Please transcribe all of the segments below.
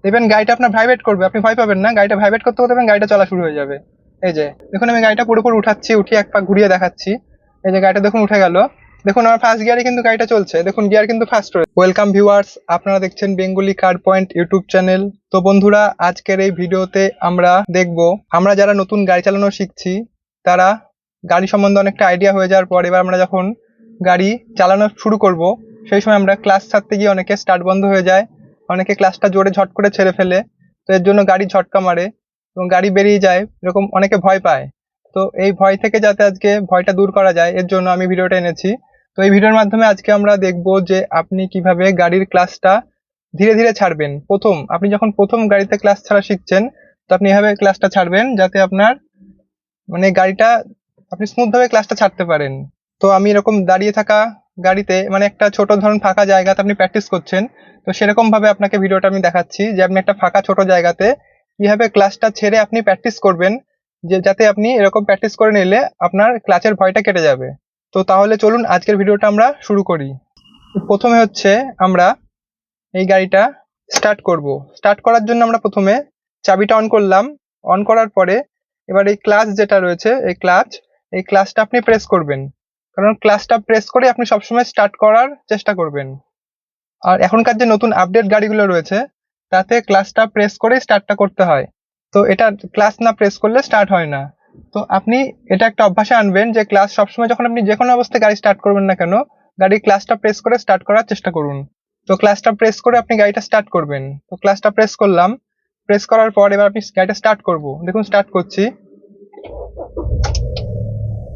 দেখবেন গাড়িটা আপনার ভাইব্রেট করবে, আপনি ভয় পাবেন না, গাড়িটা ভাইব্রেট করতে করতে দেখবেন গাড়িটা চলা শুরু হয়ে যাবে। এই যে দেখুন আমি গাড়িটা পুরোপুরি উঠাচ্ছি, উঠিয়ে এক পাক ঘুরিয়ে দেখাচ্ছি। এই যে গাড়িটা দেখুন উঠে গেল। দেখুন আমার ফার্স্ট গিয়ারে কিন্তু গাড়িটা চলছে, দেখুন গিয়ার কিন্তু ফার্স্ট রয়েছে। ওয়েলকাম ভিউয়ার্স, আপনারা দেখছেন বেঙ্গলি কার পয়েন্ট ইউটিউব চ্যানেল। তো বন্ধুরা, আজকের এই ভিডিওতে আমরা দেখব, আমরা যারা নতুন গাড়ি চালানো শিখছি তারা গাড়ি সম্বন্ধে অনেকটা আইডিয়া হয়ে যাওয়ার পর এবার আমরা যখন গাড়ি চালানো শুরু করব সেই সময় আমরা ক্লাচ ছাড়তে গিয়ে অনেকে স্টার্ট বন্ধ হয়ে যায়, অনেকে ক্লাচটা জোরে ঝট করে ছেড়ে ফেলে, তো এর জন্য গাড়ি ঝটকা মারে এবং গাড়ি বেরিয়ে যায়, এরকম অনেকে ভয় পায়। তো এই ভয় থেকে যাতে আজকে ভয়টা দূর করা যায় এর জন্য আমি ভিডিওটা এনেছি। তো এই ভিডিওর মাধ্যমে আজকে আমরা দেখব যে আপনি কিভাবে গাড়ির ক্লাচটা ধীরে ধীরে ছাড়বেন। আপনি যখন প্রথম গাড়িতে ক্লাচ ছাড়া শিখছেন, তো আপনি এভাবে ক্লাচটা ছাড়বেন যাতে আপনার গাড়িটা আপনি স্মুথ ভাবে ক্লাচটা ছাড়তে পারেন। তো আমি এরকম দাঁড়িয়ে থাকা গাড়িতে একটা ছোট ধরুন ফাঁকা জায়গাতে আপনি প্র্যাকটিস করছেন, তো সেরকম ভাবে আপনাকে ভিডিওটা আমি দেখাচ্ছি যে আপনি একটা ফাঁকা ছোট জায়গাতে কিভাবে ক্লাচটা ছেড়ে আপনি প্র্যাকটিস করবেন, যে যাতে আপনি এরকম প্র্যাকটিস করে নিলে আপনার ক্লাচের ভয়টা কেটে যাবে। তো তাহলে চলুন আজকের ভিডিওটা আমরা শুরু করি। প্রথমে হচ্ছে আমরা এই গাড়িটা স্টার্ট করব। স্টার্ট করার জন্য আমরা প্রথমে চাবিটা অন করলাম। অন করার পরে এবার এই ক্লাচ যেটা রয়েছে এই ক্লাচটা আপনি প্রেস করবেন, কারণ ক্লাচটা প্রেস করে আপনি সবসময় স্টার্ট করার চেষ্টা করবেন। আর এখনকার যে নতুন আপডেট গাড়িগুলো রয়েছে তাতে ক্লাচটা প্রেস করে স্টার্টটা করতে হয়, তো এটা ক্লাচ না প্রেস করলে স্টার্ট হয় না। তো আপনি এটা একটা অভ্যাসে আনবেন যে ক্লাচ সবসময় যখন আপনি যে কোনো অবস্থায় গাড়ি স্টার্ট করবেন না কেন, গাড়ির ক্লাচটা প্রেস করে স্টার্ট করার চেষ্টা করুন। তো ক্লাচটা প্রেস করে আপনি গাড়িটা স্টার্ট করবেন। তো ক্লাচটা প্রেস করলাম, প্রেস করার পর এবার আপনি গাড়িটা স্টার্ট করব। দেখুন স্টার্ট করছি,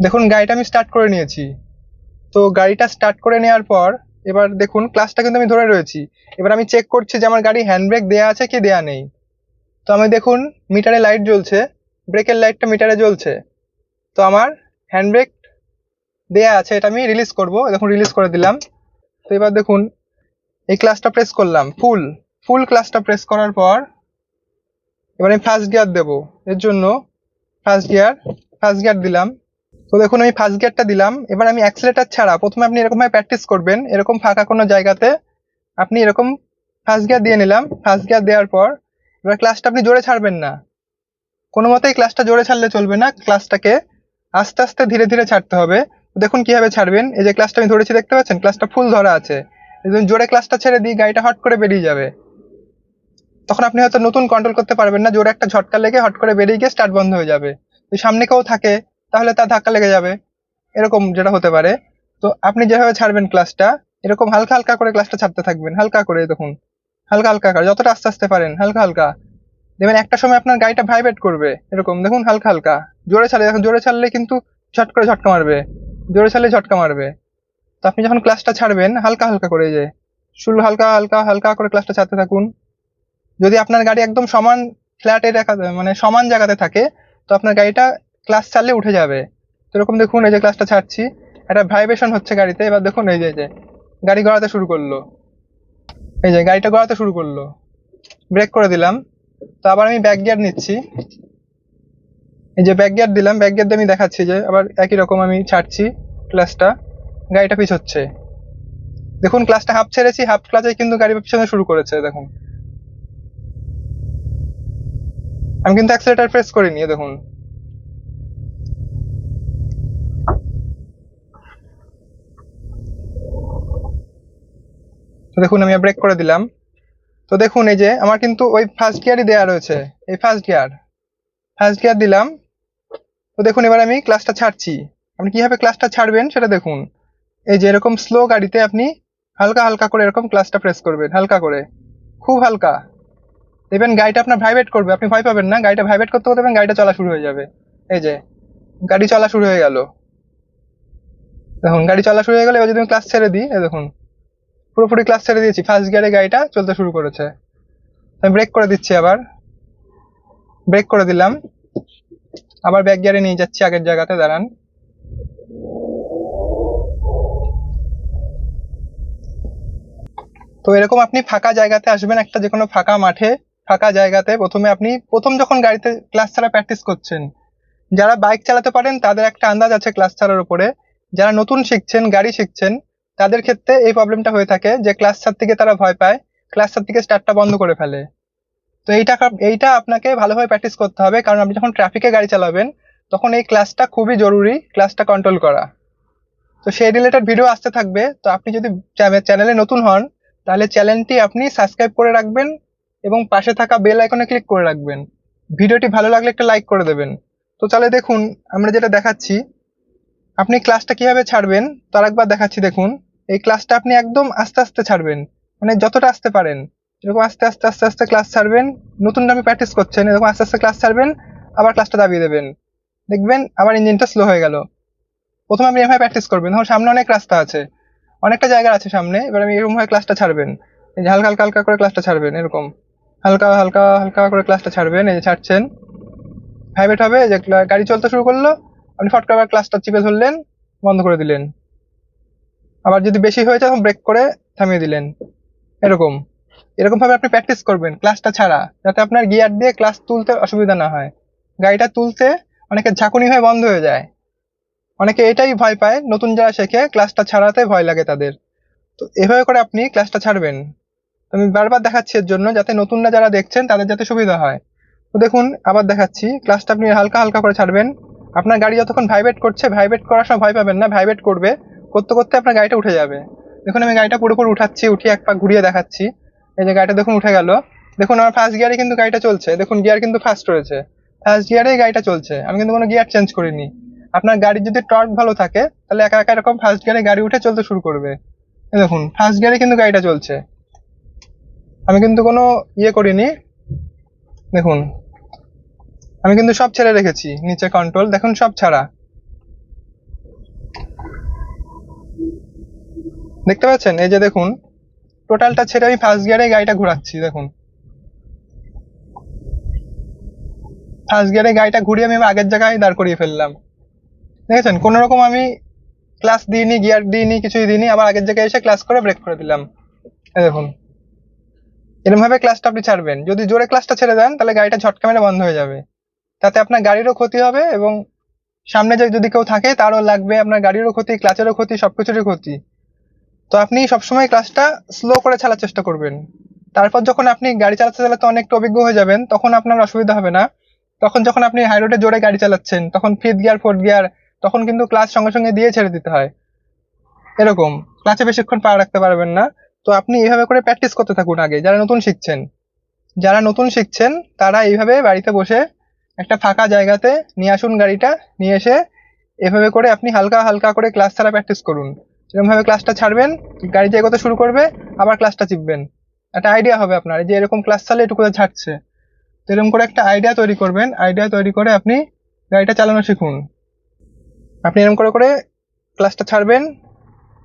দেখুন গাড়িটা আমি স্টার্ট করে নিয়েছি। তো গাড়িটা স্টার্ট করে নেওয়ার পর এবার দেখুন ক্লাচটা কিন্তু আমি ধরে রয়েছি। এবার আমি চেক করছি যে আমার গাড়ি হ্যান্ড ব্রেক দেওয়া আছে কি দেওয়া নেই। তো আমি দেখুন মিটারে লাইট জ্বলছে, ব্রেকের লাইটটা মিটারে জ্বলছে, তো আমার হ্যান্ড ব্রেক দেওয়া আছে, এটা আমি রিলিজ করব। দেখুন রিলিজ করে দিলাম। তো এবার দেখুন এই ক্লাচটা প্রেস করলাম, ফুল ক্লাচটা প্রেস করার পর এবার আমি ফার্স্ট গিয়ার দেবো। এর জন্য ফার্স্ট গিয়ার দিলাম। তো দেখুন আমি ফার্স্ট গিয়ারটা দিলাম। এবার আমি অ্যাক্সিলারেটর ছাড়া প্রথমে আপনি এরকম ভাবে প্র্যাকটিস করবেন, এরকম ফাঁকা কোনো জায়গাতে আপনি এরকম ফার্স্ট গিয়ার দিয়ে নিলাম। ফার্স্ট গিয়ার দেওয়ার পর এবার ক্লাচটা আপনি জোরে ছাড়বেন না, কোনো মতেই ক্লাচটা জোরে ছাড়লে চলবে না, ক্লাচটাকে আস্তে আস্তে ধীরে ধীরে ছাড়তে হবে। দেখুন কিভাবে ছাড়বেন, এই যে ক্লাচটা আমি ধরেছি দেখতে পাচ্ছেন, ক্লাচটা ফুল ধরা আছে। জোরে ক্লাচটা ছেড়ে দিই গাড়িটা হট করে বেরিয়ে যাবে, তখন আপনি হয়তো নতুন কন্ট্রোল করতে পারবেন না, জোরে একটা ঝটকা লেগে হট করে বেরিয়ে গিয়ে স্টার্ট বন্ধ হয়ে যাবে। যদি সামনে কেউ থাকে তাহলে তার ধাক্কা লেগে যাবে, এরকম যেটা হতে পারে। তো আপনি যেভাবে ছাড়বেন ক্লাচটা, এরকম হালকা হালকা করে ক্লাচটা ছাড়তে থাকবেন, হালকা করে দেখুন, হালকা হালকা করে যতটা আস্তে আস্তে পারেন হালকা হালকা। দেখবেন একটা সময় আপনার গাড়িটা ভাইব্রেট করবে, এরকম দেখুন হালকা হালকা। জোরে ছাড়লে দেখুন, জোরে ছাড়লে কিন্তু ঝট করে ঝটকা মারবে, জোরে ছাড়লে ঝটকা মারবে। তো আপনি যখন ক্লাচটা ছাড়বেন হালকা হালকা করে, যে শুরু হালকা হালকা হালকা করে ক্লাচটা ছাড়তে থাকুন। যদি আপনার গাড়ি একদম সমান ফ্ল্যাটে সমান জায়গাতে থাকে, তো আপনার গাড়িটা ক্লাচ ছাড়লে উঠে যাবে। তো এরকম দেখুন এই যে ক্লাচটা ছাড়ছি, একটা ভাইব্রেশন হচ্ছে গাড়িতে। এবার দেখুন এই যে গাড়ি গড়াতে শুরু করলো, এই যে গাড়িটা গড়াতে শুরু করলো। ব্রেক করে দিলাম। তো আবার আমি ব্যাক গিয়ার নিচ্ছি, এই যে ব্যাক গিয়ার দিলাম, ব্যাক গিয়ার দিয়ে আমি দেখাচ্ছি যে আবার একই রকম আমি ছাড়ছি ক্লাচটা, গাড়িটা পিছোচ্ছে। দেখুন ক্লাচটা হাফ ছেড়েছি, হাফ ক্লাচে কিন্তু গাড়ি পিছনে শুরু করেছে। দেখুন আমি কিন্তু অ্যাক্সিলারেটর প্রেস করিনি, দেখুন। তো দেখুন আমি ব্রেক করে দিলাম। তো দেখুন এই যে আমার কিন্তু ওই ফার্স্ট গিয়ারই দেওয়া রয়েছে, এই ফার্স্ট গিয়ার দিলাম। তো দেখুন এবার আমি ক্লাচটা ছাড়ছি। আপনি কিভাবে ক্লাচটা ছাড়বেন সেটা দেখুন, এই যে এরকম স্লো গাড়িতে আপনি হালকা হালকা করে এরকম ক্লাচটা প্রেস করবেন, হালকা করে, খুব হালকা। দেখবেন গাড়িটা আপনার ভাইব্রেট করবে, আপনি ভয় পাবেন না, গাড়িটা ভাইব্রেট করতে করতে দেখবেন গাড়িটা চলা শুরু হয়ে যাবে। এই যে গাড়ি চলা শুরু হয়ে গেল, দেখুন গাড়ি চলা শুরু হয়ে গেলে এবার যদি আমি ক্লাচ ছেড়ে দিই, এই দেখুন পুরোপুরি ক্লাচ ছেড়ে দিয়েছি, ফার্স্ট গিয়ারে গাড়িটা চলতে শুরু করেছে। আমি ব্রেক করে দিচ্ছি, আবার ব্রেক করে দিলাম, আবার ব্যাক গিয়ারে নিয়ে যাচ্ছি, আগের জায়গাতে দাঁড়ান। তো এরকম আপনি ফাঁকা জায়গাতে আসবেন, একটা যে কোনো ফাঁকা মাঠে, ফাঁকা জায়গাতে প্রথম যখন গাড়িতে ক্লাচ ছাড়া প্র্যাকটিস করছেন, যারা বাইক চালাতে পারেন তাদের একটা আন্দাজ আছে ক্লাচ ছাড়ার উপরে। যারা নতুন শিখছেন, গাড়ি শিখছেন, তাদের ক্ষেত্রে এই প্রবলেমটা হয়ে থাকে যে ক্লাচ ছাড়তে গিয়ে তারা ভয় পায়, ক্লাচ ছাড়তে গিয়ে স্টার্টটা বন্ধ করে ফেলে। তো এইটা আপনাকে ভালোভাবে প্র্যাকটিস করতে হবে, কারণ আপনি যখন ট্রাফিকে গাড়ি চালাবেন তখন এই ক্লাসটা খুবই জরুরি, ক্লাসটা কন্ট্রোল করা। তো সেই রিলেটেড ভিডিও আসতে থাকবে। তো আপনি যদি চ্যানেলে নতুন হন তাহলে চ্যানেলটি আপনি সাবস্ক্রাইব করে রাখবেন এবং পাশে থাকা বেল আইকনে ক্লিক করে রাখবেন। ভিডিওটি ভালো লাগলে একটা লাইক করে দেবেন। তো তাহলে দেখুন আমরা যেটা দেখাচ্ছি, আপনি ক্লাসটা কিভাবে ছাড়বেন তার একবার দেখাচ্ছি। দেখুন এই ক্লাসটা আপনি একদম আস্তে আস্তে ছাড়বেন, মানে যতটা আসতে পারেন এরকম আস্তে আস্তে আস্তে আস্তে ক্লাস ছাড়বেন। নতুন আপনি প্র্যাকটিস করছেন, এরকম আস্তে আস্তে ক্লাস ছাড়বেন, আবার ক্লাসটা দাবিয়ে দেবেন, দেখবেন আবার ইঞ্জিনটা স্লো হয়ে গেল। প্রথমে আপনি এভাবে প্র্যাকটিস করবেন, তখন সামনে অনেক রাস্তা আছে, অনেকটা জায়গা আছে সামনে। এবার আমি এরকম ভাবে ক্লাসটা ছাড়বেন, এই যে হালকা হালকা হালকা করে ক্লাসটা ছাড়বেন, এরকম হালকা হালকা হালকা করে ক্লাসটা ছাড়বেন। এই যে ছাড়ছেন, ভাইব্রেট হবে, যে গাড়ি চলতে শুরু করলো, আপনি ফট করে আবার ক্লাসটা চিপে ধরলেন, বন্ধ করে দিলেন। আবার যদি বেশি হয়ে যায় তখন ব্রেক করে থামিয়ে দিলেন। এরকম এরকম ভাবে আপনি প্র্যাকটিস করবেন ক্লাসটা ছাড়া, যাতে আপনার গিয়ার দিয়ে ক্লাস তুলতে অসুবিধা না হয়। গাড়িটা তুলতে অনেকের ঝাঁকুনি হয়ে বন্ধ হয়ে যায়, অনেকে এটাই ভয় পায়, নতুন যারা শেখে ক্লাসটা ছাড়াতে ভয় লাগে তাদের। তো এভাবে করে আপনি ক্লাসটা ছাড়বেন। আমি বারবার দেখাচ্ছি এর জন্য, যাতে নতুনরা যারা দেখছেন তাদের যাতে সুবিধা হয়। তো দেখুন আবার দেখাচ্ছি, ক্লাসটা আপনি হালকা হালকা করে ছাড়বেন। আপনার গাড়ি যতক্ষণ ভাইব্রেট করছে, ভাইব্রেট করার সময় ভয় পাবেন না, ভাইব্রেট করবে, করতে করতে আপনার গাড়িটা উঠে যাবে। দেখুন আমি গাড়িটা পুরোপুরি উঠাচ্ছি, উঠিয়ে এক পাক ঘুরিয়ে দেখাচ্ছি। এই যে গাড়িটা দেখুন উঠে গেল। দেখুন আমার ফার্স্ট গিয়ারে কিন্তু গাড়িটা চলছে, দেখুন গিয়ার কিন্তু ফার্স্ট রয়েছে, ফার্স্ট গিয়ারেই গাড়িটা চলছে, আমি কিন্তু কোনো গিয়ার চেঞ্জ করিনি। আপনার গাড়ির যদি টর্ক ভালো থাকে তাহলে একা একা এরকম ফার্স্ট গিয়ারে গাড়ি উঠে চলতে শুরু করবে। এই দেখুন ফার্স্ট গিয়ারে কিন্তু গাড়িটা চলছে, আমি কিন্তু কোনো ইয়ে করিনি। দেখুন আমি কিন্তু সব ছেড়ে রেখেছি, নিচে কন্ট্রোল দেখুন সব ছাড়া, দেখতে পাচ্ছেন? এই যে দেখুন টোটালটা ছেড়ে আমি ফার্স্ট গিয়ারে গাড়িটা ঘোরাচ্ছি। দেখুন ফার্স্ট গিয়ারে গাড়িটা ঘুরিয়ে আমি আগের জায়গায় দাঁড় করিয়ে ফেললাম। দেখেছেন? কোনো রকম আমি ক্লাস দিইনি, গিয়ার দিইনি, কিছুই দিইনি, আবার আগের জায়গায় এসে ক্লাস করে ব্রেক করে দিলাম। এই দেখুন এরকম ভাবে ক্লাসটা আপনি ছাড়বেন। যদি জোরে ক্লাসটা ছেড়ে দেন তাহলে গাড়িটা ঝটকা মেরে বন্ধ হয়ে যাবে, তাতে আপনার গাড়িরও ক্ষতি হবে এবং সামনে যে যদি কেউ থাকে তারও লাগবে, আপনার গাড়িরও ক্ষতি, ক্লাচেরও ক্ষতি, সবকিছুরই ক্ষতি। তো আপনি সবসময় ক্লাসটা স্লো করে চালার চেষ্টা করবেন। তারপর যখন আপনি গাড়ি চালাতে চালাতে অনেকটা অভিজ্ঞ হয়ে যাবেন তখন আপনার অসুবিধা হবে না। তখন যখন আপনি হাই রোডে জোরে গাড়ি চালাচ্ছেন তখন ফিফথ গিয়ার ফোর্থ গিয়ার তখন কিন্তু ক্লাস সঙ্গে সঙ্গে দিয়ে ছেড়ে দিতে হয়, এরকম ক্লাচে বেশিক্ষণ পা রাখতে পারবেন না। তো আপনি এইভাবে করে প্র্যাকটিস করতে থাকুন। আগে যারা নতুন শিখছেন তারা এইভাবে বাড়িতে বসে একটা ফাঁকা জায়গাতে নিয়ে আসুন গাড়িটা, নিয়ে এসে এভাবে করে আপনি হালকা হালকা করে ক্লাস ছাড়া প্র্যাকটিস করুন। এরকম ভাবে ক্লাসটা ছাড়বেন, গাড়ি যে এগোতে শুরু করবে আবার ক্লাসটা চিপবেন, একটা আইডিয়া হবে আপনার যে এরকম ক্লাস চালে এটুকু ছাড়ছে। তো এরকম করে একটা আইডিয়া তৈরি করবেন, আইডিয়া তৈরি করে আপনি গাড়িটা চালানো শিখুন। আপনি এরকম করে করে ক্লাসটা ছাড়বেন,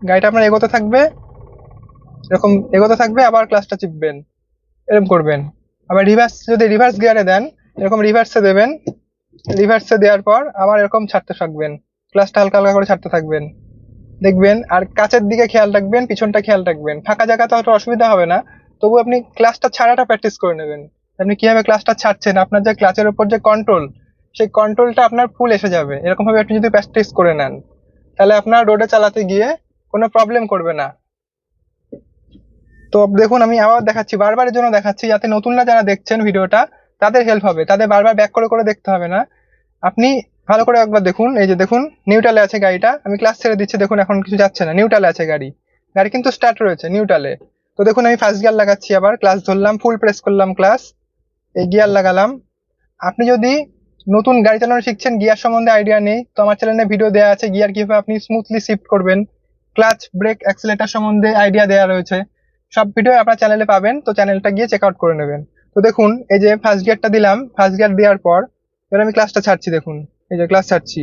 গাড়িটা আপনার এগোতে থাকবে, এরকম এগোতে থাকবে, আবার ক্লাসটা চিপবেন, এরকম করবেন। আবার যদি রিভার্স গিয়ারে দেন এরকম রিভার্সে দেবেন, রিভার্সে দেওয়ার পর আবার এরকম ছাড়তে থাকবেন, ক্লাসটা হালকা হালকা করে ছাড়তে থাকবেন, দেখবেন। আর কাছের দিকে খেয়াল রাখবেন, পিছনটা খেয়াল রাখবেন। ফাঁকা জায়গাতে হয়তো অসুবিধা হবে না, তবু আপনি ক্লাসটা ছাড়াটা প্র্যাকটিস করে নেবেন। আপনি কিভাবে ক্লাসটা ছাড়ছেন, আপনার যে ক্লাচের উপর যে কন্ট্রোল, সেই কন্ট্রোলটা আপনার ফুল এসে যাবে। এরকম ভাবে আপনি যদি প্র্যাকটিস করে নেন তাহলে আপনার রোডে চালাতে গিয়ে কোনো প্রবলেম করবে না। তো দেখুন আমি আবার দেখাচ্ছি, বারবারের জন্য দেখাচ্ছি, যাতে নতুনরা যারা দেখছেন ভিডিওটা তাদের হেল্প হবে, তাদের বারবার ব্যাক করে করে দেখতে হবে না। আপনি ভালো করে একবার দেখুন। এই যে দেখুন নিউট্রালে আছে গাড়িটা, আমি ক্লাস ছেড়ে দিচ্ছি, দেখুন এখন কিছু যাচ্ছে না, নিউট্রালে আছে গাড়ি, গাড়ি কিন্তু স্টার্ট রয়েছে নিউট্রালে। তো দেখুন আমি ফার্স্ট গিয়ার লাগাচ্ছি, আবার ক্লাস ধরলাম, ফুল প্রেস করলাম ক্লাস, এই গিয়ার লাগালাম। আপনি যদি নতুন গাড়ি চালানো শিখছেন, গিয়ার সম্বন্ধে আইডিয়া নেই, তো আমার চ্যানেলে ভিডিও দেওয়া আছে গিয়ার কিভাবে আপনি স্মুথলি শিফট করবেন, ক্লাচ ব্রেক অ্যাক্সিলেটর সম্বন্ধে আইডিয়া দেওয়া রয়েছে, সব ভিডিও আপনার চ্যানেলে পাবেন, তো চ্যানেলটা গিয়ে চেক আউট করে নেবেন। তো দেখুন এই যে ফার্স্ট গিয়ারটা দিলাম, ফার্স্ট গিয়ার দেওয়ার পর এবার আমি ক্লাসটা ছাড়ছি। দেখুন এই যে ক্লাস ছাড়ছি,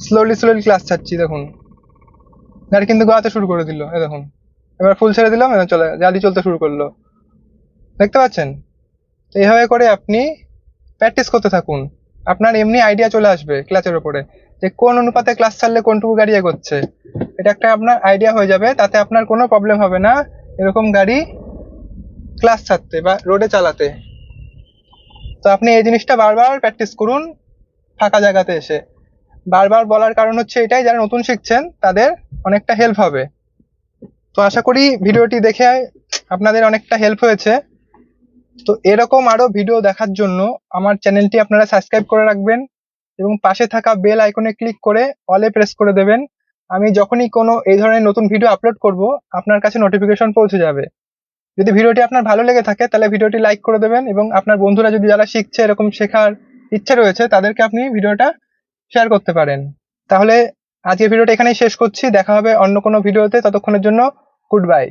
স্লোলি স্লোলি ক্লাস ছাড়ছি। দেখুন গাড়ি কিন্তু গড়াতে শুরু করে দিল, এই দেখুন এবার ফুল ছেড়ে দিলাম, এবার গাড়ি চলতে শুরু করলো, দেখতে পাচ্ছেন? তো এইভাবে করে আপনি প্র্যাকটিস করতে থাকুন, আপনার এমনি আইডিয়া চলে আসবে ক্লাচের উপরে, যে কোন অনুপাতে ক্লাস ছাড়লে কোনটুকু গাড়ি এগোচ্ছে, এটা একটা আপনার আইডিয়া হয়ে যাবে। তাতে আপনার কোনো প্রবলেম হবে না এরকম গাড়ি ক্লাস ছাড়তে বা রোডে চালাতে। তো আপনি এই জিনিসটা বারবার প্র্যাকটিস করুন ফাঁকা জায়গাতে এসে। বারবার বলার কারণ হচ্ছে এটাই, যারা নতুন শিখছেন তাদের অনেকটা হেল্প হবে। তো আশা করি ভিডিওটি দেখে আপনাদের অনেকটা হেল্প হয়েছে। তো এরকম আরো ভিডিও দেখার জন্য আমার চ্যানেলটি আপনারা সাবস্ক্রাইব করে রাখবেন এবং পাশে থাকা বেল আইকনে ক্লিক করে অলে প্রেস করে দেবেন। আমি যখনই কোনো এই ধরনের নতুন ভিডিও আপলোড করব আপনার কাছে নোটিফিকেশন পৌঁছে যাবে। যদি ভিডিওটি আপনার ভালো লেগে থাকে তাহলে ভিডিওটি লাইক করে দেবেন এবং আপনার বন্ধুরা যদি যারা শিখছে এরকম শেখার ইচ্ছে রয়েছে তাদেরকে আপনি ভিডিওটা শেয়ার করতে পারেন। তাহলে আজকের ভিডিওটা এখানেই শেষ করছি। দেখা হবে অন্য কোনো ভিডিওতে। ততক্ষণের জন্য গুড বাই।